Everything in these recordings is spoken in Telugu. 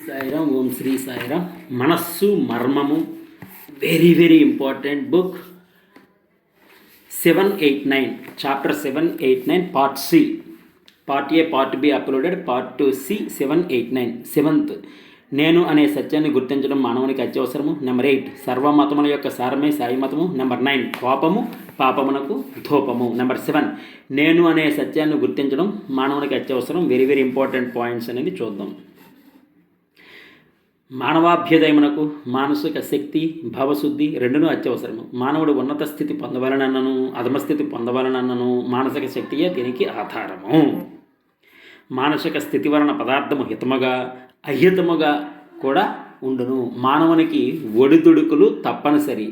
సాయిరామ్. ఓం శ్రీ సాయిరామ్. మనస్సు మర్మము very very important book. 789 chapter 789 part C. Part A part B uploaded. Part 2 C 789. 7th, నేను అనే సత్యాన్ని గుర్తించడం మానవునికి అత్యవసరము. నెంబర్ 8, సర్వమతముల యొక్క సారమే సాయి మతము. నెంబర్ 9, కోపము పాపమునకు ధూపము. నెంబర్ 7, నేను అనే సత్యాన్ని గుర్తించడం మానవునికి అత్యవసరం. వెరీ వెరీ ఇంపార్టెంట్ పాయింట్స్ అనేది చూద్దాం. మానవాభ్యుదయమునకు మానసిక శక్తి భావశుద్ధి రెండునూ అత్యవసరము. మానవుడు ఉన్నత స్థితి పొందవలనన్నను అధమస్థితి పొందవలనన్నను మానసిక శక్తియే దీనికి ఆధారము. మానసిక స్థితి వలన పదార్థము హితముగా అహితముగా కూడా ఉండును. మానవునికి ఒడిదుడుకులు తప్పనిసరి.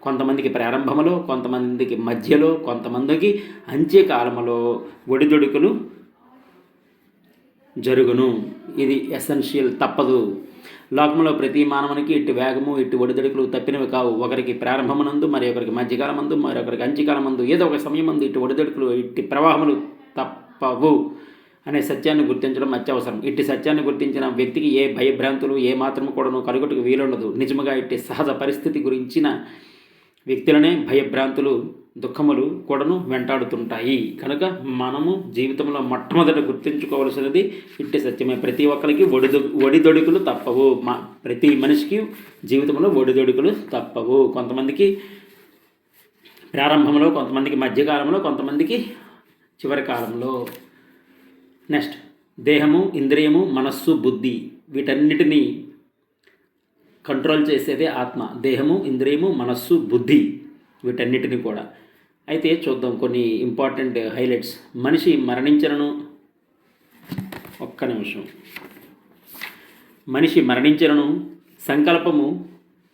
కొంతమందికి ప్రారంభములో, కొంతమందికి మధ్యలో, కొంతమందికి అంత్యకాలములో ఒడిదుడుకులు జరుగును. ఇది ఎసెన్షియల్, తప్పదు. లోకంలో ప్రతి మానవునికి ఇటు వేగము ఇటు ఒడిదుడుకులు తప్పినవి కావు. ఒకరికి ప్రారంభమునందు, మరి ఒకరికి మధ్యకాలమందు, మరొకరికి అంత్యకాలమందు, ఏదో ఒక సమయమందు ఇటు ఒడిదుడుకులు ఇట్టి ప్రవాహములు తప్పవు అనే సత్యాన్ని గుర్తించడం అత్యవసరం. ఇట్టి సత్యాన్ని గుర్తించిన వ్యక్తికి ఏ భయభ్రాంతులు ఏ మాత్రము కూడాను కలుగుటకు వీలుండదు. నిజముగా ఇట్టి సహజ పరిస్థితి గురించిన వ్యక్తులనే భయభ్రాంతులు దుఃఖములు కూడాను వెంటాడుతుంటాయి. కనుక మనము జీవితంలో మొట్టమొదట గుర్తుంచుకోవలసినది ఇట్టి సత్యమే. ప్రతి ఒక్కరికి ఒడిదొడుకులు తప్పవు. ప్రతి మనిషికి జీవితంలో ఒడిదొడుకులు తప్పవు. కొంతమందికి ప్రారంభంలో, కొంతమందికి మధ్యకాలంలో, కొంతమందికి చివరి కాలంలో. నెక్స్ట్, దేహము, ఇంద్రియము, మనస్సు, బుద్ధి వీటన్నిటినీ కంట్రోల్ చేసేదే ఆత్మ. దేహము, ఇంద్రియము, మనస్సు, బుద్ధి వీటన్నిటిని కూడా. అయితే చూద్దాం కొన్ని ఇంపార్టెంట్ హైలైట్స్. మనిషి మరణించను, ఒక్క నిమిషం. మనిషి మరణించను, సంకల్పము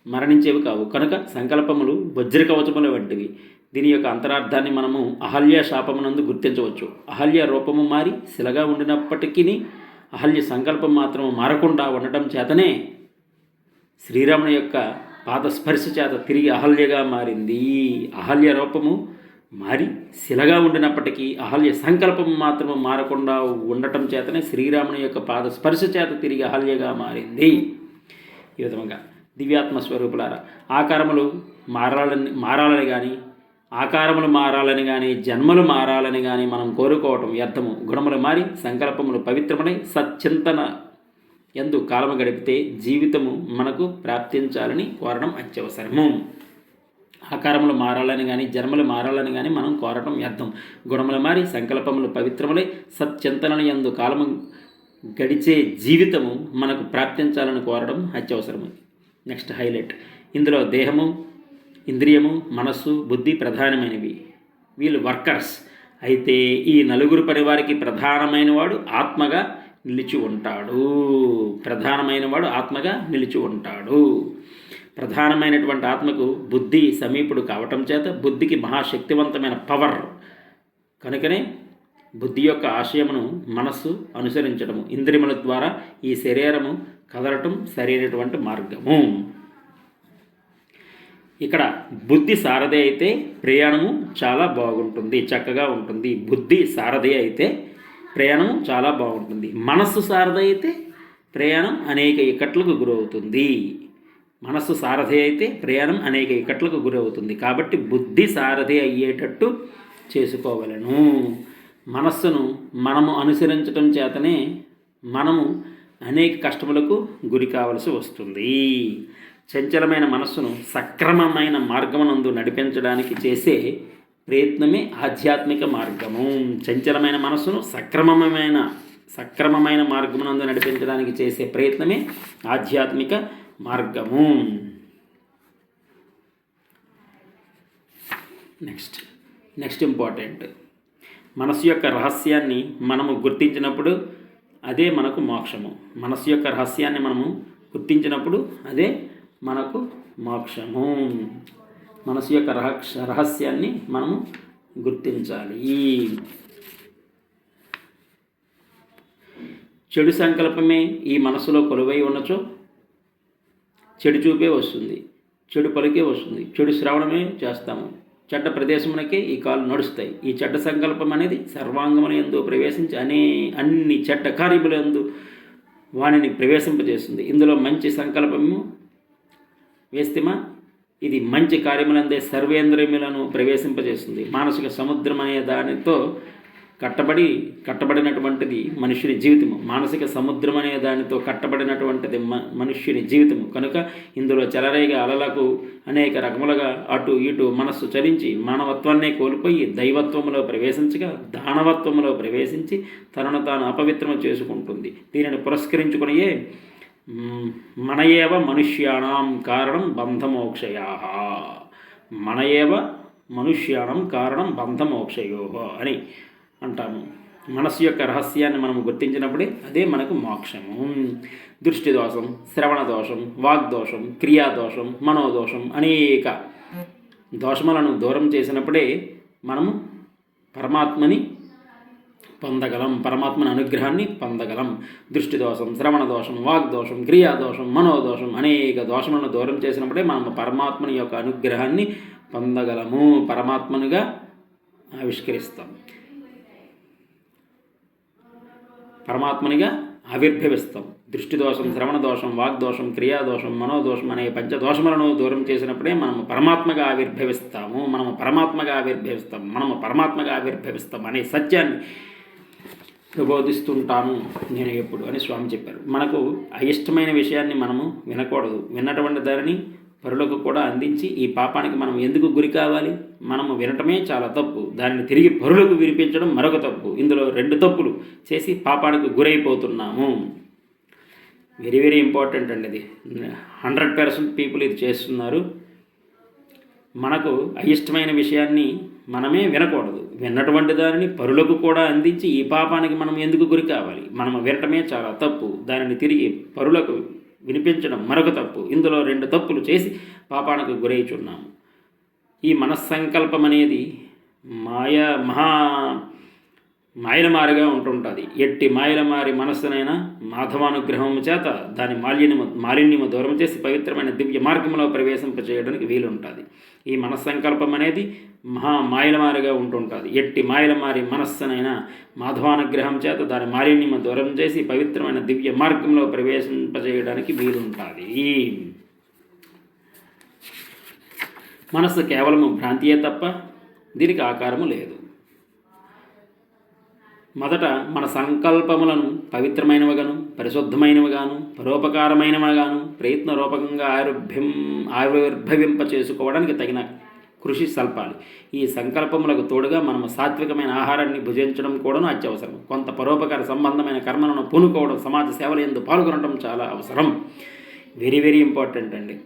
మరణించేవి కావు. కనుక సంకల్పములు వజ్రకవచముల వంటివి. దీని యొక్క అంతరార్థాన్ని మనము అహల్య శాపమునందు గుర్తించవచ్చు. అహల్య రూపము మారి శిలగా ఉండినప్పటికీ అహల్య సంకల్పం మాత్రం మారకుండా ఉండటం చేతనే శ్రీరాముని యొక్క పాదస్పర్శ చేత తిరిగి అహల్యగా మారింది. అహల్య రూపము మారి శిలగా ఉండినప్పటికీ అహల్య సంకల్పం మాత్రము మారకుండా ఉండటం చేతనే శ్రీరాముని యొక్క పాదస్పర్శ చేత తిరిగి అహల్యగా మారింది. ఈ విధంగా దివ్యాత్మ స్వరూపులారా, ఆకారములు మారాలని కానీ జన్మలు మారాలని కానీ మనం కోరుకోవటం వ్యర్థము. గుణములు మారి సంకల్పములు పవిత్రమై సచ్చింతన ఎందు కాలము గడిపితే జీవితము మనకు ప్రాప్తించాలని కోరడం అత్యవసరము. ఆకారములు మారాలని కానీ జన్మలు మారాలని కానీ మనం కోరటం వ్యర్థం. గుణములు మారి సంకల్పములు పవిత్రములై సచ్చింతన ఎందు కాలము గడిచే జీవితము మనకు ప్రాప్తించాలని కోరడం అత్యవసరము. Next highlight. ఇందులో దేహము, ఇంద్రియము, మనస్సు, బుద్ధి ప్రధానమైనవి. వీళ్ళు వర్కర్స్. అయితే ఈ నలుగురు పనివారికి ప్రధానమైన వాడు ఆత్మగా నిలిచి ఉంటాడు. ప్రధానమైనటువంటి ఆత్మకు బుద్ధి సమీపుడు కావటం చేత బుద్ధికి మహాశక్తివంతమైన పవర్. కనుకనే బుద్ధి యొక్క ఆశయమును మనస్సు అనుసరించడము, ఇంద్రియముల ద్వారా ఈ శరీరము కదలటం సరైనటువంటి మార్గము. ఇక్కడ బుద్ధి సారథి అయితే ప్రయాణము చాలా బాగుంటుంది, చక్కగా ఉంటుంది. బుద్ధి సారథి అయితే ప్రయాణం చాలా బాగుంటుంది. మనస్సు సారథి అయితే ప్రయాణం అనేక ఇక్కట్లకు గురవుతుంది. కాబట్టి బుద్ధి సారథి అయ్యేటట్టు చేసుకోవలను. మనస్సును మనము అనుసరించటం చేతనే మనము అనేక కష్టములకు గురి కావలసి వస్తుంది. చంచలమైన మనస్సును సక్రమమైన మార్గమునందు నడిపించడానికి చేసే ప్రయత్నమే ఆధ్యాత్మిక మార్గము. చంచలమైన మనస్సును సక్రమమైన మార్గమునందు నడిపించడానికి చేసే ప్రయత్నమే ఆధ్యాత్మిక మార్గము. Next important. మనస్సు యొక్క రహస్యాన్ని మనము గుర్తించినప్పుడు అదే మనకు మోక్షము. మనస్సు యొక్క రహస్యాన్ని మనము గుర్తించినప్పుడు అదే మనకు మోక్షము. మనసు యొక్క రహస్యాన్ని మనము గుర్తించాలి. చెడు సంకల్పమే ఈ మనసులో కొలువై ఉన్నచో చెడు చూపే వస్తుంది, చెడు పలికే వస్తుంది, చెడు శ్రవణమే చేస్తాము. చెడ్డ ప్రదేశమునకే ఈ కాళ్ళు నడుస్తాయి. ఈ చెడ్డ సంకల్పం అనేది సర్వాంగమున యందు ప్రవేశించి అన్ని చెడ్డ కార్యములందు వాణిని ప్రవేశింపజేస్తుంది. ఇందులో మంచి సంకల్పము వేస్తేమా ఇది మంచి కార్యములందే సర్వేంద్రియములను ప్రవేశింపజేస్తుంది. మానసిక సముద్రం అనే దానితో కట్టబడినటువంటిది మనుష్యుని జీవితము. మానసిక సముద్రం అనే దానితో కట్టబడినటువంటిది మనుష్యుని జీవితము. కనుక ఇందులో చెలరేగే అలలకు అనేక రకములుగా అటు ఇటు మనస్సు చలించి మానవత్వాన్నే కోల్పోయి దైవత్వములో ప్రవేశించగా దానవత్వములో ప్రవేశించి తనను తాను అపవిత్రము చేసుకుంటుంది. దీనిని పురస్కరించుకునియే మనయేవ మనుష్యాణం కారణం బంధమోక్షయా, మనయేవ మనుష్యాణం కారణం బంధమోక్షయో అని అంటాము. మనస్సు యొక్క రహస్యాన్ని మనం గుర్తించినప్పుడే అదే మనకు మోక్షము. దృష్టి దోషం, శ్రవణ దోషం, వాగ్దోషం, క్రియాదోషం, మనోదోషం అనేక దోషములను దూరం చేసినప్పుడే మనము పరమాత్మని పొందగలం, పరమాత్మని అనుగ్రహాన్ని పొందగలం. దృష్టి దోషం, శ్రవణ దోషం, వాగ్దోషం, క్రియాదోషం, మనోదోషం అనేక దోషములను దూరం చేసినప్పుడే మనం పరమాత్మని యొక్క అనుగ్రహాన్ని పొందగలము, పరమాత్మనుగా ఆవిష్కరిస్తాం, పరమాత్మనిగా ఆవిర్భవిస్తాం. దృష్టి దోషం, శ్రవణ దోషం, వాగ్దోషం, క్రియాదోషం, మనోదోషం అనే పంచదోషములను దూరం చేసినప్పుడే మనము పరమాత్మగా ఆవిర్భవిస్తాము, మనము పరమాత్మగా ఆవిర్భవిస్తాం అనే సత్యాన్ని ప్రబోధిస్తుంటాను నేను ఎప్పుడు అని స్వామి చెప్పారు. మనకు అయిష్టమైన విషయాన్ని మనము వినకూడదు. విన్నటువంటి దానిని పరులకు కూడా అందించి ఈ పాపానికి మనం ఎందుకు గురి కావాలి? మనము వినటమే చాలా తప్పు, దానిని తిరిగి పరులకు వినిపించడం మరొక తప్పు. ఇందులో రెండు తప్పులు చేసి పాపానికి గురైపోతున్నాము. వెరీ వెరీ ఇంపార్టెంట్ అండి. ఇది 100% పీపుల్ ఇది చేస్తున్నారు. మనకు అయిష్టమైన విషయాన్ని మనమే వినకూడదు, విన్నటువంటి దానిని పరులకు కూడా అందించి ఈ పాపానికి మనం ఎందుకు గురి కావాలి? మనము వినటమే చాలా తప్పు, దానిని తిరిగి పరులకు వినిపించడం మరొక తప్పు. ఇందులో రెండు తప్పులు చేసి పాపానికి గురైచున్నాము. ఈ మనస్సంకల్పం అనేది మాయలమారిగా ఉంటుంటుంది. ఎట్టి మాయలమారి మనస్సునైనా మాధవానుగ్రహము చేత దాని మాలిన్యము దూరం చేసి పవిత్రమైన దివ్య మార్గంలో ప్రవేశింపచేయడానికి వీలుంటుంది. ఈ మనస్సంకల్పం అనేది మాయలమారిగా ఉంటుంటుంది. ఎట్టి మాయలమారి మనస్సునైనా మాధవానుగ్రహం చేత దాని మాలిన్యము దూరం చేసి పవిత్రమైన దివ్య మార్గంలో ప్రవేశింపచేయడానికి వీలుంటుంది. మనస్సు కేవలము భ్రాంతియే తప్ప దీనికి ఆకారము లేదు. మొదట మన సంకల్పములను పవిత్రమైనవిగాను, పరిశుద్ధమైనవిగాను, పరోపకారమైనవిగాను ప్రయత్నరూపకంగా ఆవిర్భవింప చేసుకోవడానికి తగిన కృషి సల్పాలి. ఈ సంకల్పములకు తోడుగా మనము సాత్వికమైన ఆహారాన్ని భుజించడం కూడాను అత్యవసరం. కొంత పరోపకార సంబంధమైన కర్మలను పూనుకోవడం, సమాజ సేవలు యందు పాల్గొనడం చాలా అవసరం. వెరీ వెరీ ఇంపార్టెంట్ అండి.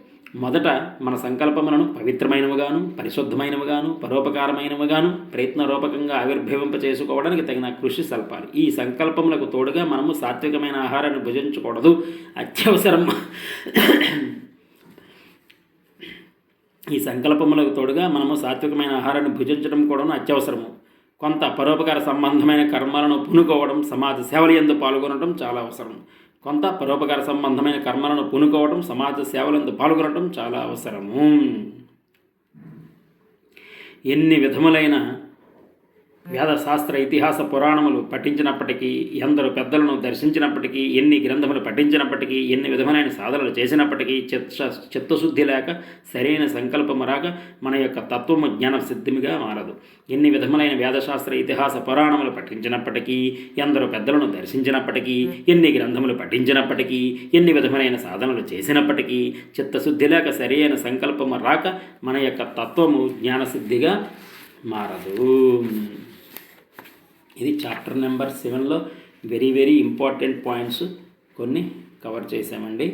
మొదట మన సంకల్పములను పవిత్రమైనవిగాను, పరిశుద్ధమైనవిగాను, పరోపకారమైనవిగాను ప్రయత్నరూపకంగా ఆవిర్భవింప చేసుకోవడానికి తగిన కృషి సల్పాలి. ఈ సంకల్పములకు తోడుగా మనము సాత్వికమైన ఆహారాన్ని భుజించకూడదు, అత్యవసరం. ఈ సంకల్పములకు తోడుగా మనము సాత్వికమైన ఆహారాన్ని భుజించడం కూడాను అత్యవసరము. కొంత పరోపకార సంబంధమైన కర్మలను పూనుకోవడం, సమాజ సేవల యందు పాల్గొనడం చాలా అవసరం. కొంత పరోపకార సంబంధమైన కర్మలను పూనుకోవడం, సమాజ సేవలందు పాల్గొనడం చాలా అవసరము. ఎన్ని విధములైన వేదశాస్త్ర ఇతిహాస పురాణములు పఠించినప్పటికీ, ఎందరు పెద్దలను దర్శించినప్పటికీ, ఎన్ని గ్రంథములు పఠించినప్పటికీ, ఎన్ని విధములైన సాధనలు చేసినప్పటికీ చిత్తశుద్ధి లేక సరైన సంకల్పము రాక మన యొక్క తత్వము జ్ఞాన సిద్ధిగా మారదు. ఎన్ని విధములైన వేదశాస్త్ర ఇతిహాస పురాణములు పఠించినప్పటికీ, ఎందరు పెద్దలను దర్శించినప్పటికీ, ఎన్ని గ్రంథములు పఠించినప్పటికీ, ఎన్ని విధములైన సాధనలు చేసినప్పటికీ చిత్తశుద్ధి లేక సరైన సంకల్పము రాక మన యొక్క తత్వము జ్ఞానసిద్ధిగా మారదు. ఇది చాప్టర్ నెంబర్ 7లో వెరీ వెరీ ఇంపార్టెంట్ పాయింట్స్ కొన్ని కవర్ చేసామండి.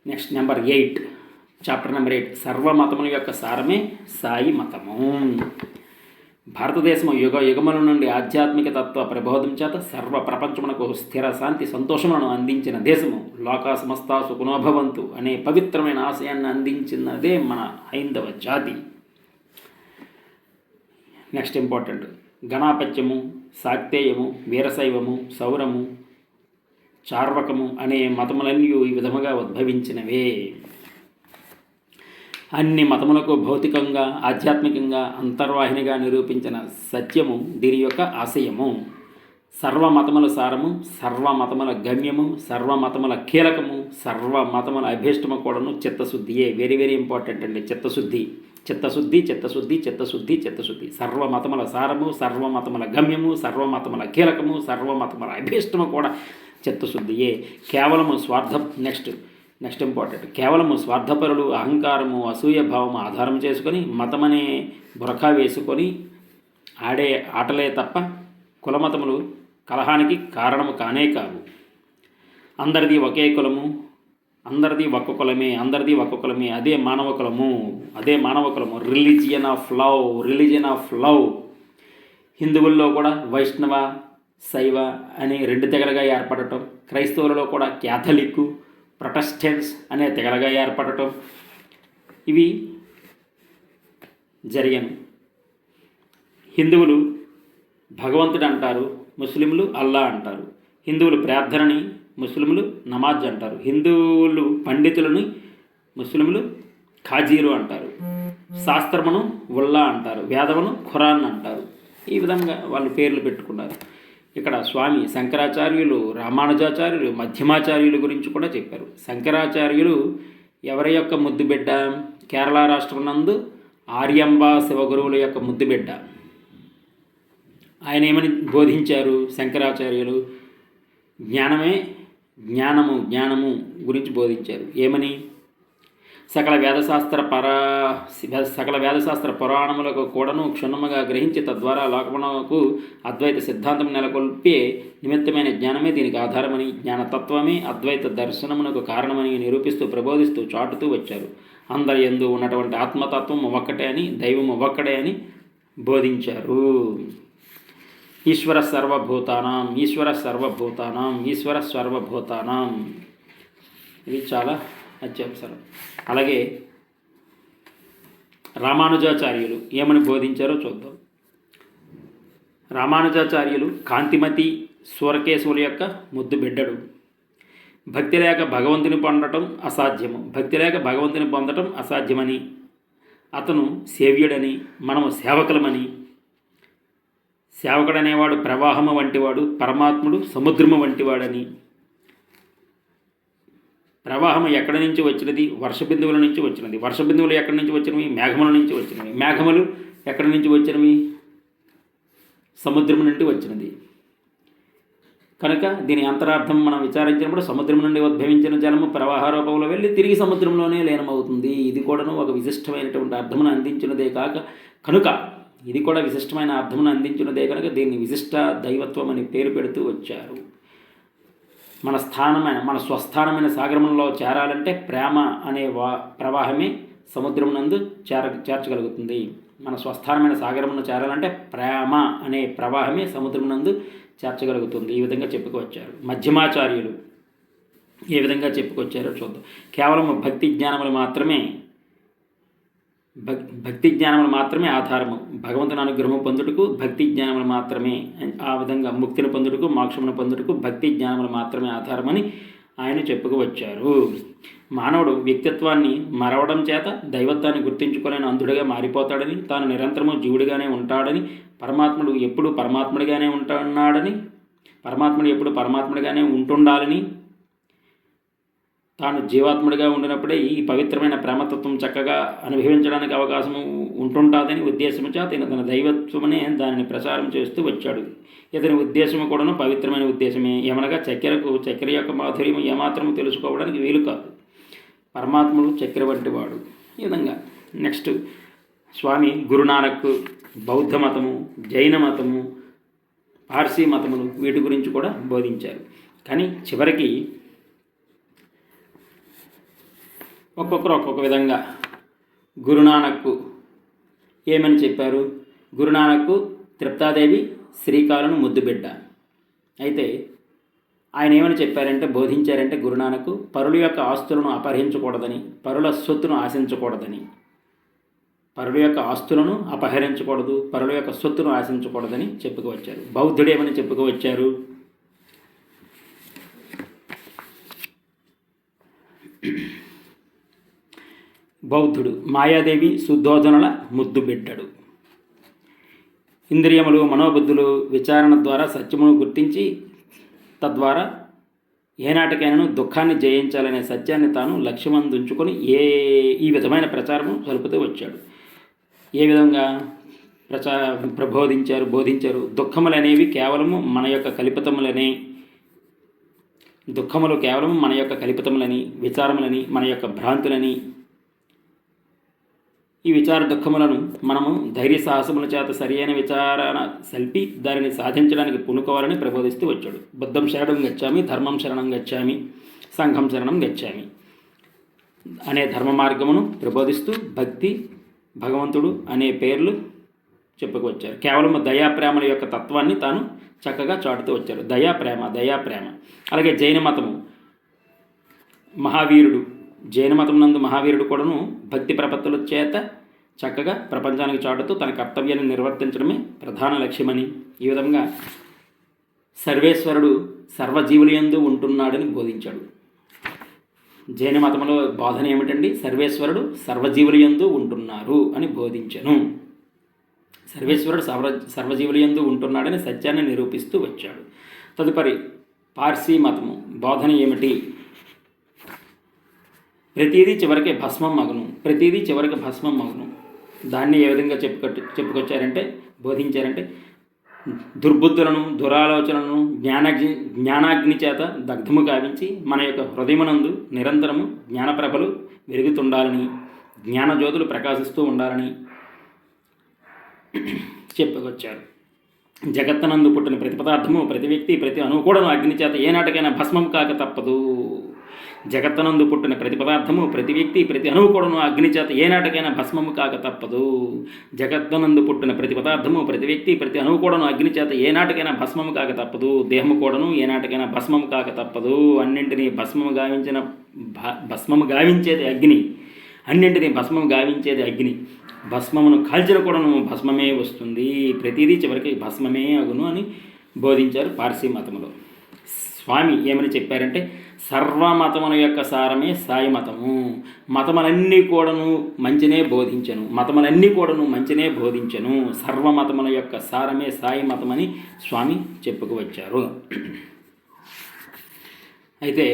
నెక్స్ట్ నెంబర్ 8, చాప్టర్ నెంబర్ 8, సర్వమతముల యొక్క సారమే సాయి మతము. భారతదేశము యుగముల నుండి ఆధ్యాత్మిక తత్వ ప్రబోధం చేత సర్వ ప్రపంచమునకు స్థిర శాంతి సంతోషములను అందించిన దేశము. లోకా సమస్తా సుఖనోభవంతు అనే పవిత్రమైన ఆశయాన్ని అందించినదే మన హైందవ జాతి. నెక్స్ట్ ఇంపార్టెంట్, గణాపత్యము, శాక్తేయము, వీరశైవము, సౌరము, చార్వకము అనే మతములన్నీ ఈ విధముగా ఉద్భవించినవే. అన్ని మతములకు భౌతికంగా ఆధ్యాత్మికంగా అంతర్వాహినిగా నిరూపించిన సత్యము దీని యొక్క ఆశయము. సర్వమతముల సారము, సర్వమతముల గమ్యము, సర్వమతముల కీలకము, సర్వమతముల అభీష్టము కూడాను చిత్తశుద్ధియే. వెరీ వెరీ ఇంపార్టెంట్ అండి. చిత్తశుద్ధి చిత్తశుద్ధి చిత్తశుద్ధి చిత్తశుద్ధి చిత్తశుద్ధి. సర్వమతముల సారము, సర్వమతముల గమ్యము, సర్వమతముల కీలకము, సర్వమతముల అభీష్టము కూడా చిత్తశుద్ధియే. కేవలము నెక్స్ట్ ఇంపార్టెంట్. కేవలము స్వార్థపరులు అహంకారము అసూయ భావము ఆధారం చేసుకొని మతమనే బురఖా వేసుకొని ఆడే ఆటలే తప్ప కులమతములు కలహానికి కారణము కానే కావు. అందరిది ఒకే కులము, అందరిది ఒక్క కులమే, అందరిది ఒక్క కులమే, అదే మానవ కులము. Religion of love. హిందువుల్లో కూడా వైష్ణవ శైవ అనే 2 తెగలుగా ఏర్పడటం, క్రైస్తవులలో కూడా క్యాథలిక్ ప్రొటెస్టెంట్స్ అనే తెగలుగా ఏర్పడటం ఇవి జరిగాను. హిందువులు భగవంతుడు అంటారు, ముస్లింలు అల్లా అంటారు. హిందువులు ప్రార్థనని, ముస్లింలు నమాజ్ అంటారు. హిందువులు పండితులని, ముస్లింలు ఖాజీలు అంటారు. శాస్త్రమును ఉల్లా అంటారు, వేదమును ఖురాన్ అంటారు. ఈ విధంగా వాళ్ళు పేర్లు పెట్టుకున్నారు. ఇక్కడ స్వామి శంకరాచార్యులు, రామానుజాచార్యులు, మధ్యమాచార్యుల గురించి కూడా చెప్పారు. శంకరాచార్యులు ఎవరి యొక్క ముద్దుబిడ్డ? కేరళ రాష్ట్రం నందు ఆర్యంబ శివగురువుల యొక్క ముద్దుబిడ్డ. ఆయన ఏమని బోధించారు? శంకరాచార్యులు జ్ఞానము గురించి బోధించారు. ఏమని? సకల వేదశాస్త్ర పురాణములకు కూడాను క్షుణ్ణముగా గ్రహించి తద్వారా లోకమునకు అద్వైత సిద్ధాంతం నెలకొల్పే నిమిత్తమైన జ్ఞానమే దీనికి ఆధారమని, జ్ఞానతత్వమే అద్వైత దర్శనమునకు కారణమని నిరూపిస్తూ ప్రబోధిస్తూ చాటుతూ వచ్చారు. అందరి యందు ఉన్నటువంటి ఆత్మతత్వం ఒక్కటే అని, దైవము ఒక్కడే అని బోధించారు. ఈశ్వర సర్వభూతానాం. ఇది చాలా అత్యవసరం. అలాగే రామానుజాచార్యులు ఏమని బోధించారో చూద్దాం. రామానుజాచార్యులు కాంతిమతి సూరకేశవుల యొక్క ముద్దు బిడ్డడు. భక్తి లేక భగవంతుని పొందటం అసాధ్యమని, అతను సేవ్యుడని, మనము సేవకులమని, సేవకుడనేవాడు ప్రవాహము వంటివాడు, పరమాత్ముడు సముద్రము వంటివాడని, ప్రవాహం ఎక్కడి నుంచి వచ్చినది? వర్షబిందువుల నుంచి వచ్చినది. వర్షబిందువులు ఎక్కడి నుంచి వచ్చినవి? మేఘముల నుంచి వచ్చినవి. మేఘములు ఎక్కడి నుంచి వచ్చినవి? సముద్రం నుండి వచ్చినది. కనుక దీని అంతరార్థం మనం విచారించినప్పుడు సముద్రం నుండి ఉద్భవించిన జలము ప్రవాహ రూపంలో వెళ్ళి తిరిగి సముద్రంలోనే లీనమవుతుంది. ఇది కూడాను ఒక విశిష్టమైనటువంటి అర్థమును అందించినదే కనుక దీన్ని విశిష్ట దైవత్వం అని పేరు పెడుతూ వచ్చారు. మన స్వస్థానమైన సాగరంలో చేరాలంటే ప్రేమ అనే ప్రవాహమే సముద్రం నందు చేర్చగలుగుతుంది. మన స్వస్థానమైన సాగరమును చేరాలంటే ప్రేమ అనే ప్రవాహమే సముద్రం నందు చేర్చగలుగుతుంది. ఈ విధంగా చెప్పుకొచ్చారు. మధ్యమాచార్యులు ఏ విధంగా చెప్పుకొచ్చారో చూద్దాం. కేవలం భక్తి జ్ఞానములు మాత్రమే ఆధారము. భగవంతుని అనుగ్రహము పొందుటకు భక్తి జ్ఞానములు మాత్రమే, ఆ విధంగా ముక్తిని పొందుటకు మోక్షమును పొందుటకు భక్తి జ్ఞానములు మాత్రమే ఆధారమని ఆయన చెప్పుకువచ్చారు. మానవుడు వ్యక్తిత్వాన్ని మరవడం చేత దైవత్వాన్ని గుర్తించుకోలేని అంధుడిగా మారిపోతాడని, తాను నిరంతరము జీవుడిగానే ఉంటాడని, పరమాత్ముడు ఎప్పుడు పరమాత్ముడిగానే ఉంటుండాలని, తాను జీవాత్ముడిగా ఉండినప్పుడే ఈ పవిత్రమైన ప్రేమతత్వం చక్కగా అనుభవించడానికి అవకాశం ఉంటుంటుందని ఉద్దేశము చేత తన దైవత్వమనే దానిని ప్రచారం చేస్తూ వచ్చాడు. ఇతని ఉద్దేశము కూడాను పవిత్రమైన ఉద్దేశమే. ఏమనగా చక్కెర యొక్క మాధుర్యం ఏమాత్రము తెలుసుకోవడానికి వీలు కాదు. పరమాత్ముడు చక్కెర వంటి వాడు. ఈ విధంగా నెక్స్ట్ స్వామి గురునానక్ బౌద్ధ మతము, జైన మతము, పార్సీ మతములు వీటి గురించి కూడా బోధించారు. కానీ చివరికి ఒక్కొక్కరు ఒక్కొక్క విధంగా గురునానక్ ఏమని చెప్పారు? గురునానక్ తృప్తాదేవి శ్రీకాలను ముద్దుబిడ్డ. అయితే ఆయన ఏమని చెప్పారంటే, బోధించారంటే గురునానక్ పరుల యొక్క ఆస్తులను అపహరించకూడదని, పరుల సొత్తును ఆశించకూడదని, పరుల యొక్క ఆస్తులను అపహరించకూడదు, పరుల యొక్క సొత్తును ఆశించకూడదని చెప్పుకువచ్చారు. బౌద్ధుడు ఏమని చెప్పుకువచ్చారు? బౌద్ధుడు మాయాదేవి శుద్ధోధనుల ముద్దు బిడ్డడు. ఇంద్రియములు మనోబుద్ధులు విచారణ ద్వారా సత్యమును గుర్తించి తద్వారా ఏనాటికైనా దుఃఖాన్ని జయించాలనే సత్యాన్ని తాను లక్ష్యమందుంచుకొని ఈ విధమైన ప్రచారము జరుపుతూ వచ్చాడు. ఏ విధంగా బోధించారు. దుఃఖములు అనేవి కేవలము మన యొక్క కల్పితములని, విచారములని, మన యొక్క భ్రాంతులని, ఈ విచార దుఃఖములను మనము ధైర్య సాహసముల చేత సరియైన విచారణ సల్పి దానిని సాధించడానికి పూనుకోవాలని ప్రబోధిస్తూ వచ్చాడు. బుద్ధం శరణం గచ్చామి, ధర్మం శరణం గచ్చామి, సంఘం శరణం గచ్చామి అనే ధర్మ మార్గమును ప్రబోధిస్తూ భక్తి, భగవంతుడు అనే పేర్లు చెప్పుకొచ్చారు. కేవలం దయాప్రేమల యొక్క తత్వాన్ని తాను చక్కగా చాటుతూ వచ్చారు. దయాప్రేమ. అలాగే జైన మతము జైన మతం నందు మహావీరుడు కూడాను భక్తి ప్రపత్తుల చేత చక్కగా ప్రపంచానికి చాటుతూ తన కర్తవ్యాన్ని నిర్వర్తించడమే ప్రధాన లక్ష్యమని, ఈ విధంగా సర్వేశ్వరుడు సర్వజీవులయందు ఉంటున్నాడని బోధించాడు. జైన మతంలో బోధన ఏమిటండి? సర్వేశ్వరుడు సర్వజీవులయందు ఉంటున్నారు అని బోధించను. సర్వేశ్వరుడు సర్వజీవులయందు ఉంటున్నాడని సత్యాన్ని నిరూపిస్తూ వచ్చాడు. తదుపరి పార్సీ మతము బోధన ఏమిటి? ప్రతిదీ చివరికి భస్మం మగును. దాన్ని ఏ విధంగా బోధించారంటే దుర్బుద్ధులను, దురాలోచనలను జ్ఞానాగ్ని చేత దగ్ధము గావించి మన యొక్క హృదయమునందు నిరంతరము జ్ఞానప్రభలు వెలుగుతుండాలని, జ్ఞానజ్యోతులు ప్రకాశిస్తూ ఉండాలని చెప్పుకొచ్చారు. జగత్తనందు పుట్టిన ప్రతి పదార్థము, ప్రతి వ్యక్తి, ప్రతి అణువు కూడాను అగ్ని చేత ఏనాటికైనా భస్మం కాక తప్పదు. జగత్తనందు పుట్టిన ప్రతి పదార్థము, ప్రతి వ్యక్తి, ప్రతి అణువు కూడాను అగ్ని చేత ఏనాటికైనా భస్మము కాక తప్పదు. జగత్తనందు పుట్టిన ప్రతి పదార్థము, ప్రతి వ్యక్తి, ప్రతి అణువు కూడాను అగ్ని చేత ఏనాటికైనా భస్మము కాక తప్పదు. దేహము కూడాను ఏనాటికైనా భస్మము కాక తప్పదు. అన్నింటినీ భస్మము గావించేది అగ్ని. భస్మమును కాల్చిన కూడాను భస్మమే వస్తుంది. ప్రతిదీ చివరికి భస్మమే అగును అని బోధించారు పార్సీ మతములో. స్వామి ఏమని చెప్పారంటే సర్వమతముల యొక్క సారమే సాయి మతము. మతములన్నీ కూడాను మంచినే బోధించను. సర్వమతముల యొక్క సారమే సాయి మతమని స్వామి చెప్పుకువచ్చారు. అయితే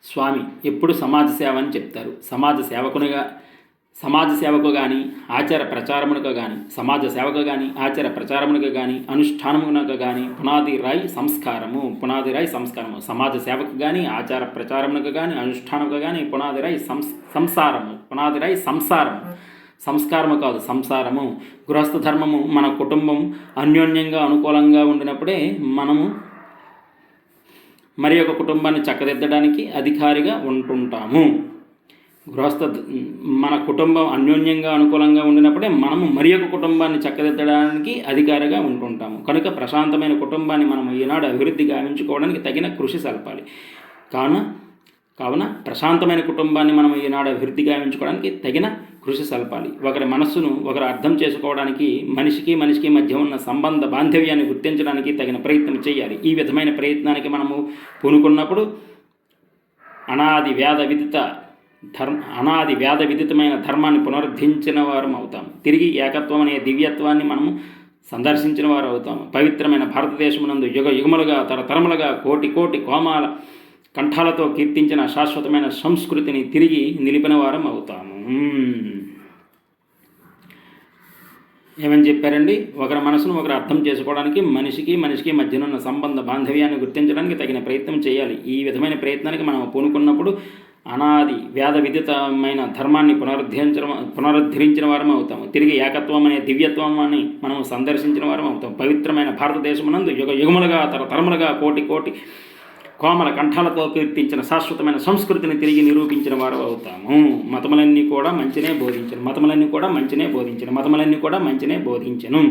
స్వామి ఎప్పుడు సమాజ సేవ అని చెప్తారు. సమాజ సేవకు కానీ ఆచార ప్రచారమునకు కానీ అనుష్ఠానమునకు కానీ పునాది రాయి సంస్కారము. సమాజ సేవకు కానీ ఆచార ప్రచారమునకు కానీ అనుష్ఠానముకు కానీ పునాది రాయి సంస్కారము కాదు, సంసారము. గృహస్థ ధర్మము, మన కుటుంబం అన్యోన్యంగా అనుకూలంగా ఉండినప్పుడే మనము మరి ఒక కుటుంబాన్ని చక్కదిద్దడానికి అధికారిగా ఉంటుంటాము. మన కుటుంబం అన్యోన్యంగా అనుకూలంగా ఉండినప్పుడే మనము మరి ఒక కుటుంబాన్ని చక్కదిద్దడానికి అధికారిగా ఉంటుంటాము. కనుక ప్రశాంతమైన కుటుంబాన్ని మనం ఈనాడు అభివృద్ధి గావించుకోవడానికి తగిన కృషి సల్పాలి. కావున ప్రశాంతమైన కుటుంబాన్ని మనం ఈనాడు అభివృద్ధి గావించుకోవడానికి తగిన కృషి సల్పాలి. ఒకరి మనస్సును ఒకరు అర్థం చేసుకోవడానికి, మనిషికి మధ్య ఉన్న సంబంధ బాంధవ్యాన్ని గుర్తించడానికి తగిన ప్రయత్నం చేయాలి. ఈ విధమైన ప్రయత్నానికి మనము పూనుకున్నప్పుడు అనాది వ్యాధ విదితమైన ధర్మాన్ని పునరుద్ధరించిన వారం అవుతాము. తిరిగి ఏకత్వం అనే దివ్యత్వాన్ని మనము సందర్శించిన వారు అవుతాము. పవిత్రమైన భారతదేశమునందు యుగములుగా తరతరములుగా కోటి కోమాల కంఠాలతో కీర్తించిన శాశ్వతమైన సంస్కృతిని తిరిగి నిలిపిన వారం అవుతాము. ఏమని చెప్పారండి? ఒకరి మనసును ఒకరు అర్థం చేసుకోవడానికి, మనిషికి మధ్యనున్న సంబంధ బాంధవ్యాన్ని గుర్తించడానికి తగిన ప్రయత్నం చేయాలి. ఈ విధమైన ప్రయత్నానికి మనం పూనుకున్నప్పుడు అనాది వ్యాధ విదితమైన ధర్మాన్ని పునరుద్ధరించిన వారం అవుతాము. తిరిగి ఏకత్వం అనే దివ్యత్వాన్ని మనం సందర్శించిన వారం అవుతాం. పవిత్రమైన భారతదేశమునందు యుగములుగా తరతరములుగా కోటి కోమల కంఠాలతో కీర్తించిన శాశ్వతమైన సంస్కృతిని తిరిగి నిరూపించిన వారు అవుతాము. మతములన్నీ కూడా మంచినే బోధించను.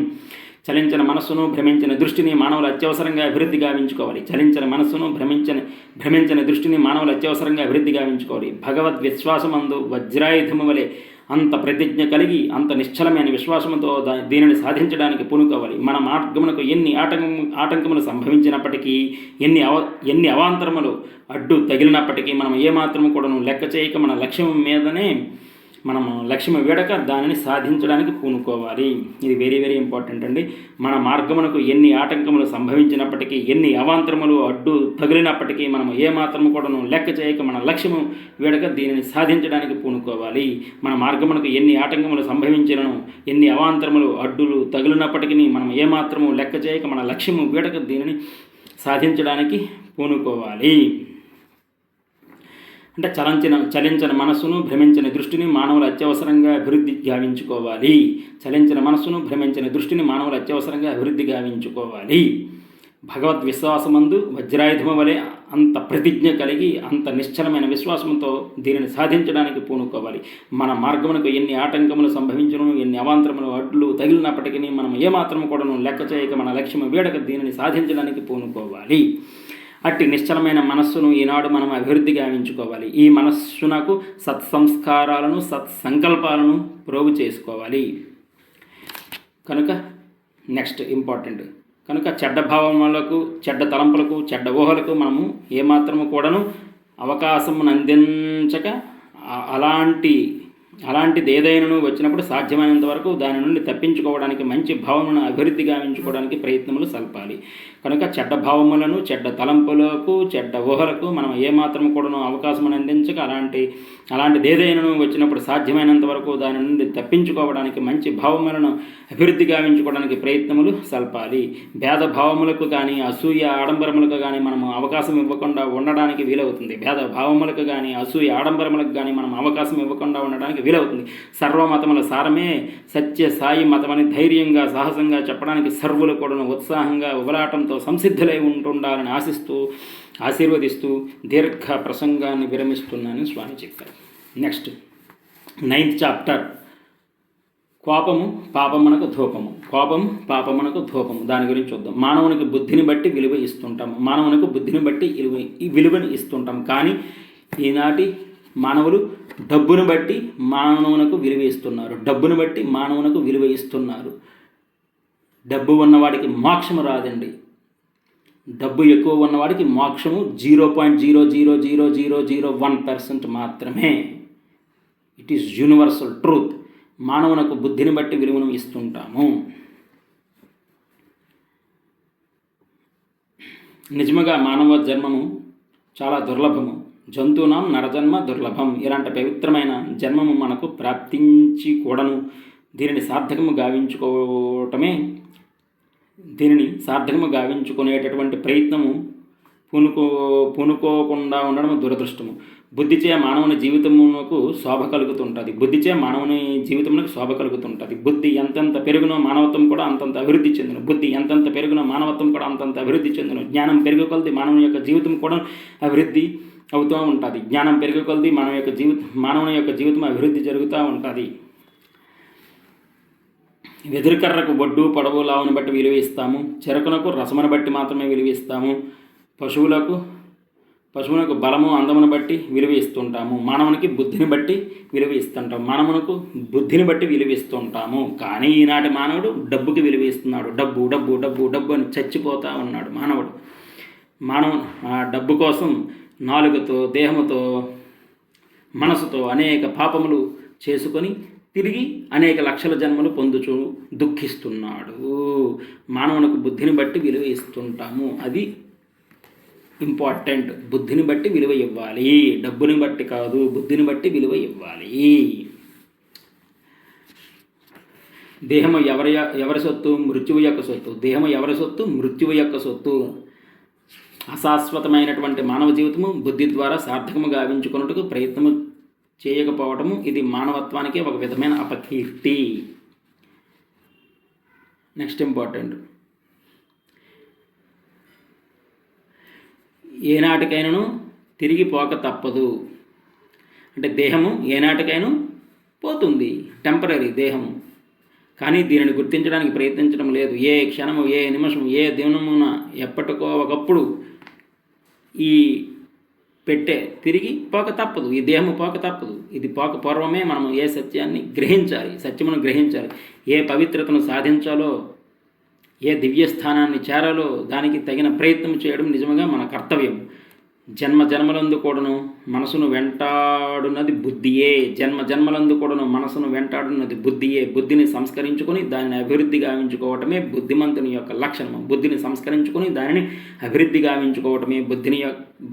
చలించిన మనస్సును, భ్రమించిన దృష్టిని మానవులు అత్యవసరంగా అభివృద్ధి గావించుకోవాలి. భ్రమించిన దృష్టిని మానవులు అత్యవసరంగా అభివృద్ధి గావించుకోవాలి. భగవద్ విశ్వాసమందు వజ్రాయుధము వలె అంత ప్రతిజ్ఞ కలిగి, అంత నిశ్చలమైన విశ్వాసంతో దీనిని సాధించడానికి పూనుకోవాలి. మన మార్గమునకు ఎన్ని ఆటంకములు సంభవించినప్పటికీ, ఎన్ని అవాంతరములు అడ్డు తగిలినప్పటికీ మనం ఏమాత్రము కూడాను లెక్క చేయక మన మనము లక్ష్యం వీడక దానిని సాధించడానికి పూనుకోవాలి. ఇది వెరీ వెరీ ఇంపార్టెంట్ అండి. మన మార్గమునకు ఎన్ని ఆటంకములు సంభవించినప్పటికీ, ఎన్ని అవాంతరములు అడ్డు తగిలినప్పటికీ మనము ఏమాత్రము కూడాను లెక్క చేయక మన లక్ష్యము వీడక దీనిని సాధించడానికి పూనుకోవాలి. మన మార్గమునకు ఎన్ని ఆటంకములు సంభవించినను, ఎన్ని అవాంతరములు అడ్డులు తగిలినప్పటికీ మనం ఏమాత్రము లెక్క చేయక మన లక్ష్యము వీడక దీనిని సాధించడానికి పూనుకోవాలి. అంటే చలించిన మనస్సును, భ్రమించిన దృష్టిని మానవులు అత్యవసరంగా అభివృద్ధి గావించుకోవాలి. చలించిన మనస్సును, భ్రమించిన దృష్టిని మానవులు అత్యవసరంగా అభివృద్ధి గావించుకోవాలి. భగవద్ విశ్వాసమందు వజ్రాయుధము వలె అంత ప్రతిజ్ఞ కలిగి, అంత నిశ్చలమైన విశ్వాసంతో దీనిని సాధించడానికి పూనుకోవాలి. మన మార్గమునకు ఎన్ని ఆటంకములు సంభవించను, ఎన్ని అవాంతరములు అడ్లు తగిలినప్పటికీ మనం ఏమాత్రము కూడాను లెక్క చేయక మన లక్ష్యము వీడక దీనిని సాధించడానికి పూనుకోవాలి. అట్టి నిశ్చలమైన మనస్సును ఈనాడు మనం అభివృద్ధి గావించుకోవాలి. ఈ మనస్సునకు సత్సంస్కారాలను, సత్సంకల్పాలను ప్రోగు చేసుకోవాలి. కనుక నెక్స్ట్ ఇంపార్టెంట్, కనుక చెడ్డ భావములకు, చెడ్డ తలంపులకు, చెడ్డ ఊహలకు మనము ఏమాత్రము కూడాను అవకాశమును అందించక, అలాంటిది ఏదైనా వచ్చినప్పుడు సాధ్యమైనంత వరకు దాని నుండి తప్పించుకోవడానికి, మంచి భావములను అభివృద్ధి గావించుకోవడానికి ప్రయత్నములు సల్పాలి. కనుక చెడ్డ భావములను, చెడ్డ తలంపులకు, చెడ్డ ఊహలకు మనం ఏమాత్రం కూడాను అవకాశమును అందించక, అలాంటిది ఏదైనా వచ్చినప్పుడు సాధ్యమైనంత వరకు దాని నుండి తప్పించుకోవడానికి, మంచి భావములను అభివృద్ధి గావించుకోవడానికి ప్రయత్నములు సల్పాలి. భేద భావములకు కానీ, అసూయ ఆడంబరములకు కానీ మనము అవకాశం ఇవ్వకుండా ఉండడానికి వీలవుతుంది. భేద భావములకు కానీ, అసూయ ఆడంబరములకు కానీ మనం అవకాశం ఇవ్వకుండా ఉండడానికి వీలవుతుంది. సర్వమతముల సారమే సత్య సాయి మతమని ధైర్యంగా, సాహసంగా చెప్పడానికి సర్వులు కూడాను ఉత్సాహంగా, ఉబలాటంతో సంసిద్ధులై ఉంటుండాలని ఆశీర్వదిస్తూ దీర్ఘ ప్రసంగాన్ని విరమిస్తున్నానని స్వామి చెప్పారు. నెక్స్ట్ 9th చాప్టర్, కోపము పాపమునకు ధూపము. కోపము పాపమునకు ధూపము, దాని గురించి చూద్దాం. మానవునికి బుద్ధిని బట్టి విలువ ఇస్తుంటాం. కానీ ఈనాటి మానవులు డబ్బును బట్టి మానవునకు విలువ ఇస్తున్నారు. డబ్బు ఉన్నవాడికి మోక్షము రాదండి. డబ్బు ఎక్కువ ఉన్నవాడికి మోక్షము 0.0000001% మాత్రమే. It is universal truth. మానవునకు బుద్ధిని బట్టి విలువను ఇస్తుంటాము. నిజముగా మానవ జన్మము చాలా దుర్లభము. జంతువునాం నరజన్మ దుర్లభం. ఇలాంటి పవిత్రమైన జన్మము మనకు ప్రాప్తించి కూడాను దీనిని సార్థకము గావించుకునేటటువంటి ప్రయత్నము పూనుకోకుండా ఉండడం దురదృష్టము. బుద్ధిచే మానవుని జీవితమునకు శోభ కలుగుతుంటుంది. బుద్ధి ఎంతెంత పెరుగునో మానవత్వం కూడా అంతంత అభివృద్ధి చెందును. జ్ఞానం పెరుగు కొలది మానవుని యొక్క జీవితం కూడా అభివృద్ధి అవుతూ ఉంటుంది. జ్ఞానం పెరుగు కొలది మానవుని యొక్క జీవితం అభివృద్ధి జరుగుతూ ఉంటుంది. వెదురుకర్రకు బొడ్డు, పొడవు, లావును బట్టి విలువ ఇస్తాము. చెరకునకు రసమును బట్టి మాత్రమే విలువ ఇస్తాము. పశువునకు బలము, అందమును బట్టి విలువ ఇస్తుంటాము. మానవునికి బుద్ధిని బట్టి విలువ ఇస్తుంటాము. కానీ ఈనాటి మానవుడు డబ్బుకి విలువ ఇస్తున్నాడు. డబ్బు అని చచ్చిపోతూ ఉన్నాడు మానవుడు. ఆ డబ్బు కోసం నాలుకతో, దేహముతో, మనసుతో అనేక పాపములు చేసుకొని తిరిగి అనేక లక్షల జన్మలు పొందుచు దుఃఖిస్తున్నాడు. మానవునికి బుద్ధిని బట్టి విలువ ఇస్తుంటాము. అది ఇంపార్టెంట్. బుద్ధిని బట్టి విలువ ఇవ్వాలి, డబ్బుని బట్టి కాదు. బుద్ధిని బట్టి విలువ ఇవ్వాలి. దేహము ఎవరి సొత్తు? మృత్యువు యొక్క సొత్తు. అశాశ్వతమైనటువంటి మానవ జీవితము బుద్ధి ద్వారా సార్థకము గావించుకున్నట్టుకు ప్రయత్నము చేయకపోవటము ఇది మానవత్వానికి ఒక విధమైన అపకీర్తి. నెక్స్ట్ ఇంపార్టెంట్, ఏనాటికైనాను తిరిగి పోక తప్పదు. అంటే దేహము ఏనాటికైనా పోతుంది, టెంపరీ దేహము. కానీ దీనిని గుర్తించడానికి ప్రయత్నించడం లేదు. ఏ క్షణము, ఏ నిమిషము, ఏ దినమున ఎప్పటికో ఒకప్పుడు ఈ పెట్టే తిరిగి పోక తప్పదు. ఈ దేహము పోక తప్పదు. ఇది పోక పూర్వమే మనము ఏ సత్యమును గ్రహించాలి. ఏ పవిత్రతను సాధించాలో, ఏ దివ్యస్థానాన్ని చేరాలో దానికి తగిన ప్రయత్నం చేయడం నిజంగా మన కర్తవ్యం. జన్మ జన్మలందు కూడాను మనసును వెంటాడున్నది బుద్ధియే. జన్మ జన్మలందు కూడాను మనసును వెంటాడున్నది బుద్ధియే. బుద్ధిని సంస్కరించుకొని దానిని అభివృద్ధి గావించుకోవటమే బుద్ధిమంతుని యొక్క లక్షణము. బుద్ధిని సంస్కరించుకొని దానిని అభివృద్ధి గావించుకోవటమే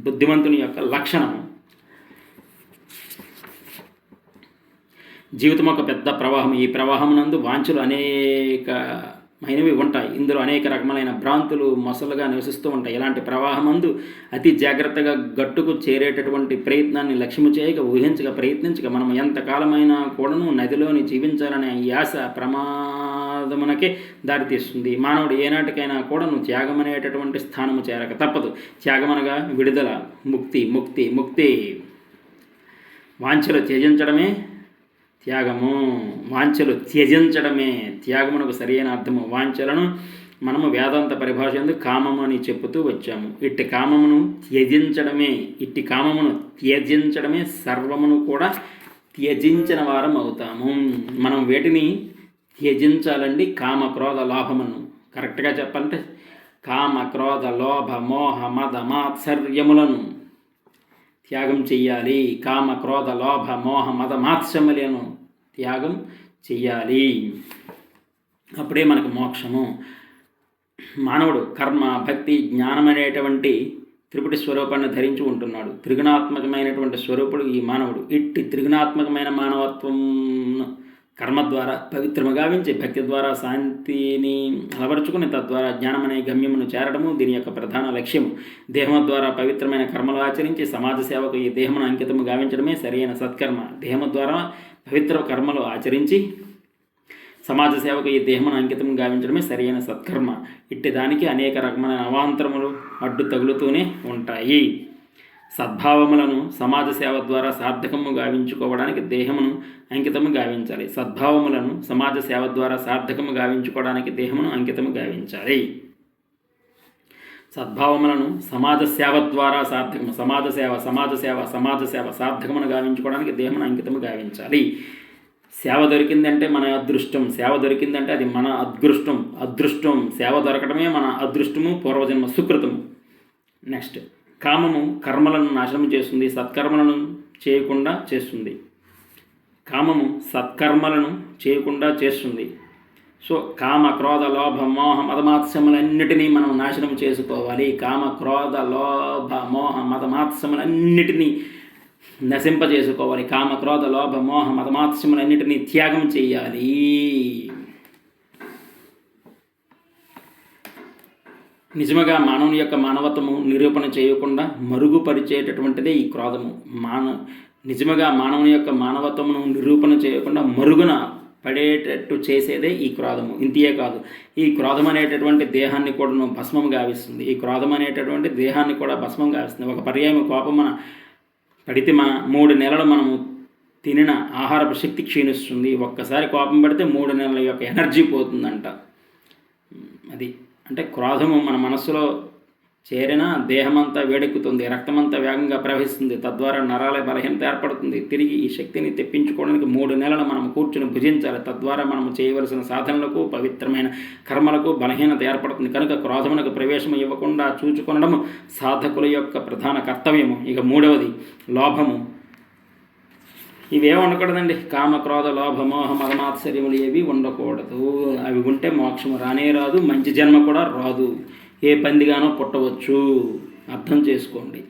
బుద్ధిమంతుని యొక్క లక్షణము. జీవితం ఒక పెద్ద ప్రవాహం. ఈ ప్రవాహమునందు వాంఛలు అనేకమైనవి ఉంటాయి. ఇందులో అనేక రకమైన భ్రాంతులు మొసలుగా నివసిస్తూ ఉంటాయి. ఇలాంటి ప్రవాహమందు అతి జాగ్రత్తగా గట్టుకు చేరేటటువంటి ప్రయత్నాన్ని లక్ష్యము చేయక, ఊహించక, ప్రయత్నించక మనం ఎంతకాలమైనా కూడాను నదిలోని జీవించాలనే యాస ప్రమాదమునకే దారితీస్తుంది. మానవుడు ఏనాటికైనా కూడాను త్యాగం అనేటటువంటి స్థానము చేరక తప్పదు. త్యాగమనగా విడుదల, ముక్తి. ముక్తి ముక్తి వాంఛలు త్యజించడమే త్యాగము. వాంఛలు త్యజించడమే త్యాగమునకు సరైన అర్థము. వాంఛలను మనము వేదాంత పరిభాష యందు కామము అని చెప్పుతూ వచ్చాము. ఇట్టి కామమును త్యజించడమే సర్వమును కూడా త్యజించిన వారం అవుతాము. మనం వేటిని త్యజించాలండి? కామ క్రోధ లోభమును. కరెక్ట్గా చెప్పాలంటే కామ క్రోధ లోభ మోహ మద మాత్సర్యములను త్యాగం చెయ్యాలి. కామ క్రోధ లోభ మోహ మద మాత్సర్యములను త్యాగం చెయ్యాలి. అప్పుడే మనకు మోక్షము. మానవుడు కర్మ, భక్తి, జ్ఞానం అనేటువంటి త్రిపుటి స్వరూపాన్ని ధరించి ఉంటున్నాడు. త్రిగుణాత్మకమైనటువంటి స్వరూపుడు ఈ మానవుడు. ఇట్టి త్రిగుణాత్మకమైన మానవత్వం కర్మ ద్వారా పవిత్రము గావించి, భక్తి ద్వారా శాంతిని అలవరుచుకుని, తద్వారా జ్ఞానం అనే గమ్యమును చేరడము దీని యొక్క ప్రధాన లక్ష్యము. దేహము ద్వారా పవిత్రమైన కర్మలు ఆచరించి సమాజ సేవకు ఈ దేహమును అంకితము గావించడమే సరైన సత్కర్మ. దేహము ద్వారా పవిత్ర కర్మలు ఆచరించి సమాజ సేవకు ఈ దేహమును అంకితం గావించడమే సరైన సత్కర్మ. ఇట్టి దానికి అనేక రకమైన అవాంతరములు అడ్డు తగులుతూనే ఉంటాయి. సద్భావములను సమాజ సేవ ద్వారా సార్థకము గావించుకోవడానికి దేహమును అంకితము గావించాలి. సద్భావములను సమాజ సేవ ద్వారా సార్థకము గావించుకోవడానికి దేహమును అంకితము గావించాలి. సద్భావములను సమాజ సేవ ద్వారా సమాజ సేవ సార్థకమును గావించుకోవడానికి దేహమును అంకితము గావించాలి. సేవ దొరికిందంటే మన అదృష్టం. సేవ దొరికిందంటే అది మన అదృష్టం. సేవ దొరకటమే మన అదృష్టము, పూర్వజన్మ సుకృతము. నెక్స్ట్, కామము కర్మలను నాశనం చేస్తుంది, సత్కర్మలను చేయకుండా చేస్తుంది. కామము సత్కర్మలను చేయకుండా చేస్తుంది. సో కామ క్రోధ లోభ మోహ మదమాత్సములన్నిటినీ మనం నాశనం చేసుకోవాలి. కామ క్రోధ లోభ మోహ మదమాత్సములన్నిటినీ నశింపజేసుకోవాలి. కామ క్రోధ లోభ మోహ మదమాత్సములన్నిటినీ త్యాగం చేయాలి. నిజముగా మానవుని యొక్క మానవత్వము నిరూపణ చేయకుండా మరుగుపరిచేటటువంటిదే ఈ క్రోధము. నిజముగా మానవుని యొక్క మానవత్వమును నిరూపణ చేయకుండా మరుగున పడేటట్టు చేసేదే ఈ క్రోధము. ఇంతే కాదు, ఈ క్రోధం అనేటటువంటి దేహాన్ని కూడా భస్మం గావిస్తుంది. ఈ క్రోధం అనేటటువంటి దేహాన్ని కూడా భస్మం గావిస్తుంది. ఒక పర్యాయం కోపమున పడితే 3 నెలలు మనము తినిన ఆహారపు శక్తి క్షీణిస్తుంది. ఒక్కసారి కోపం పడితే 3 నెలల యొక్క ఎనర్జీ పోతుందంట. అది అంటే క్రోధము మన మనస్సులో చేరిన దేహమంతా వేడెక్కుతుంది, రక్తమంతా వేగంగా ప్రవహిస్తుంది, తద్వారా నరాల బలహీనత ఏర్పడుతుంది. తిరిగి ఈ శక్తిని తెప్పించుకోవడానికి 3 నెలలు మనం కూర్చుని భుజించాలి. తద్వారా మనము చేయవలసిన సాధనలకు, పవిత్రమైన కర్మలకు బలహీనత ఏర్పడుతుంది. కనుక క్రోధమునకు ప్రవేశం ఇవ్వకుండా చూచుకొనడము సాధకుల యొక్క ప్రధాన కర్తవ్యము. ఇక 3వది లోభము. ఇవేమి ఉండకూడదండి. కామ క్రోధ లోభ మోహ మదమాత్సర్యములు ఏవి ఉండకూడదు. అవి ఉంటే మోక్షము రానే రాదు, మంచి జన్మ కూడా రాదు. ఏ పందిగానో పుట్టవచ్చు. అర్థం చేసుకోండి.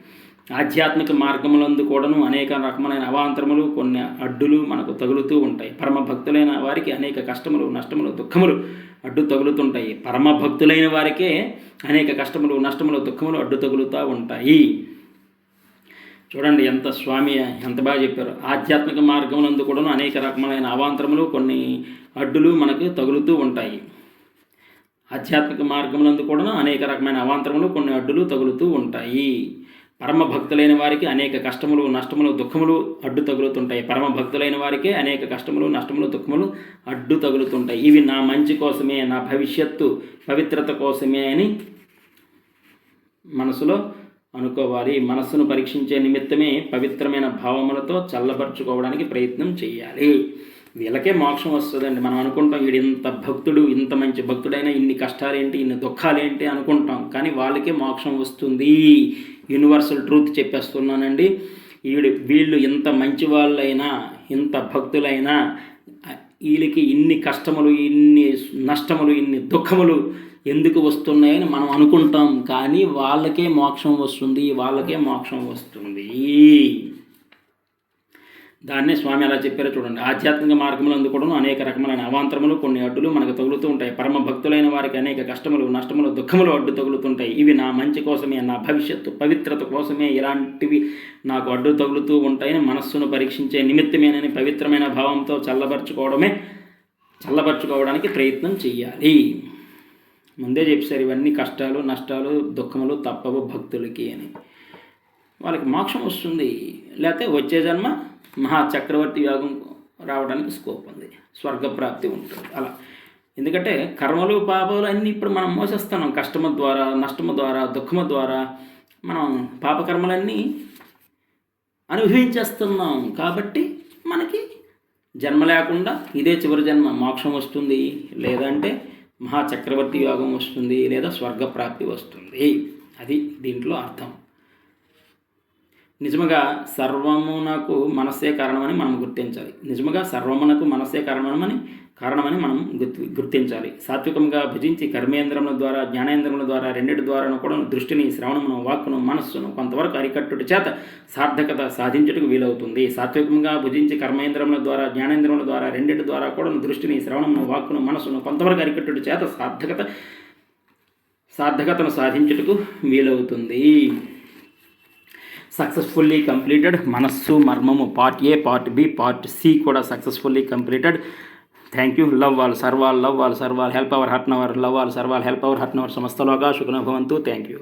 ఆధ్యాత్మిక మార్గములందు కూడాను అనేక రకమైన అవాంతరములు, కొన్ని అడ్డులు మనకు తగులుతూ ఉంటాయి. పరమభక్తులైన వారికి అనేక కష్టములు, నష్టములు, దుఃఖములు అడ్డు తగులుతుంటాయి. పరమభక్తులైన వారికే అనేక కష్టములు, నష్టములు, దుఃఖములు అడ్డు తగులుతూ ఉంటాయి. చూడండి స్వామి ఎంత బాగా చెప్పారు. ఆధ్యాత్మిక మార్గములందు కూడాను అనేక రకమైన అవాంతరములు, కొన్ని అడ్డులు మనకు తగులుతూ ఉంటాయి. ఆధ్యాత్మిక మార్గములందు కూడా అనేక రకమైన అవాంతరములు, కొన్ని అడ్డులు తగులుతూ ఉంటాయి. పరమభక్తులైన వారికి అనేక కష్టములు, నష్టములు, దుఃఖములు అడ్డు తగులుతుంటాయి. పరమభక్తులైన వారికే అనేక కష్టములు, నష్టములు, దుఃఖములు అడ్డు తగులుతుంటాయి. ఇవి నా మంచి కోసమే, నా భవిష్యత్తు పవిత్రత కోసమే అని మనసులో అనుకోవాలి. మనస్సును పరీక్షించే నిమిత్తమే పవిత్రమైన భావములతో చల్లబరుచుకోవడానికి ప్రయత్నం చేయాలి. వీళ్ళకే మోక్షం వస్తుందండి. మనం అనుకుంటాం వీడు ఇంత భక్తుడు, ఇంత మంచి భక్తుడైనా ఇన్ని కష్టాలేంటి, ఇన్ని దుఃఖాలేంటి అనుకుంటాం. కానీ వాళ్ళకే మోక్షం వస్తుంది. యూనివర్సల్ ట్రూత్ చెప్పేస్తున్నానండి. వీళ్ళు ఇంత మంచి వాళ్ళైనా, ఇంత భక్తులైనా వీళ్ళకి ఇన్ని కష్టములు, ఇన్ని నష్టములు, ఇన్ని దుఃఖములు ఎందుకు వస్తున్నాయని మనం అనుకుంటాం. కానీ వాళ్ళకే మోక్షం వస్తుంది, వాళ్ళకే మోక్షం వస్తుంది. దాన్నే స్వామి అలా చెప్పారో చూడండి. ఆధ్యాత్మిక మార్గములందు కూడా అనేక రకములైన అవాంతరములు, కొన్ని అడ్డులు మనకు తగులుతూ ఉంటాయి. పరమ భక్తులైన వారికి అనేక కష్టములు, నష్టములు, దుఃఖములు అడ్డు తగులుతుంటాయి. ఇవి నా మంచి కోసమే, నా భవిష్యత్తు పవిత్రత కోసమే ఇలాంటివి నాకు అడ్డు తగులుతూ ఉంటాయని మనస్సును పరీక్షించే నిమిత్తమేనని పవిత్రమైన భావంతో చల్లబరుచుకోవడానికి ప్రయత్నం చెయ్యాలి. ముందే చెప్పారు, ఇవన్నీ కష్టాలు, నష్టాలు, దుఃఖములు తప్పవు భక్తులకి అని. వాళ్ళకి మోక్షం వస్తుంది, లేకపోతే వచ్చే జన్మ మహాచక్రవర్తి యోగం రావడానికి స్కోప్ ఉంది, స్వర్గప్రాప్తి ఉంటుంది. అలా ఎందుకంటే కర్మలు, పాపాలు అన్నీ ఇప్పుడు మనం మోసేస్తున్నాం. కష్టము ద్వారా, నష్టము ద్వారా, దుఃఖము ద్వారా మనం పాపకర్మలన్నీ అనుభవించేస్తున్నాం. కాబట్టి మనకి జన్మ లేకుండా ఇదే చివరి జన్మ మోక్షం వస్తుంది, లేదంటే మహాచక్రవర్తి యోగం వస్తుంది, లేదా స్వర్గప్రాప్తి వస్తుంది. అది దీంట్లో అర్థం. నిజముగా సర్వమునకు మనస్సే కారణమని మనం గుర్తించాలి. నిజముగా సర్వమునకు మనస్సే కారణమని మనం గుర్తించాలి. సాత్వికంగా భజించి కర్మేంద్రముల ద్వారా, జ్ఞానేంద్రముల ద్వారా, రెండిటి ద్వారా కూడా దృష్టిని, శ్రవణమును, వాక్కును, మనస్సును కొంతవరకు అరికట్టుట చేత సార్థకత సాధించుటకు వీలవుతుంది. సాత్వికంగా భుజించి కర్మేంద్రముల ద్వారా, జ్ఞానేంద్రముల ద్వారా, రెండిటి ద్వారా కూడా దృష్టిని, శ్రవణమును, వాక్కును, మనస్సును కొంతవరకు అరికట్టుట చేత సార్థకతను సాధించుటకు వీలవుతుంది. Successfully completed. మనస్సు మర్మము part A, part B, part C కూడా successfully completed. Thank you. Love all, serve all, help ever, hurt never, love all, serve all, help ever, hurt never, సమస్తలోగా సుఖినో భవంతు. Thank you.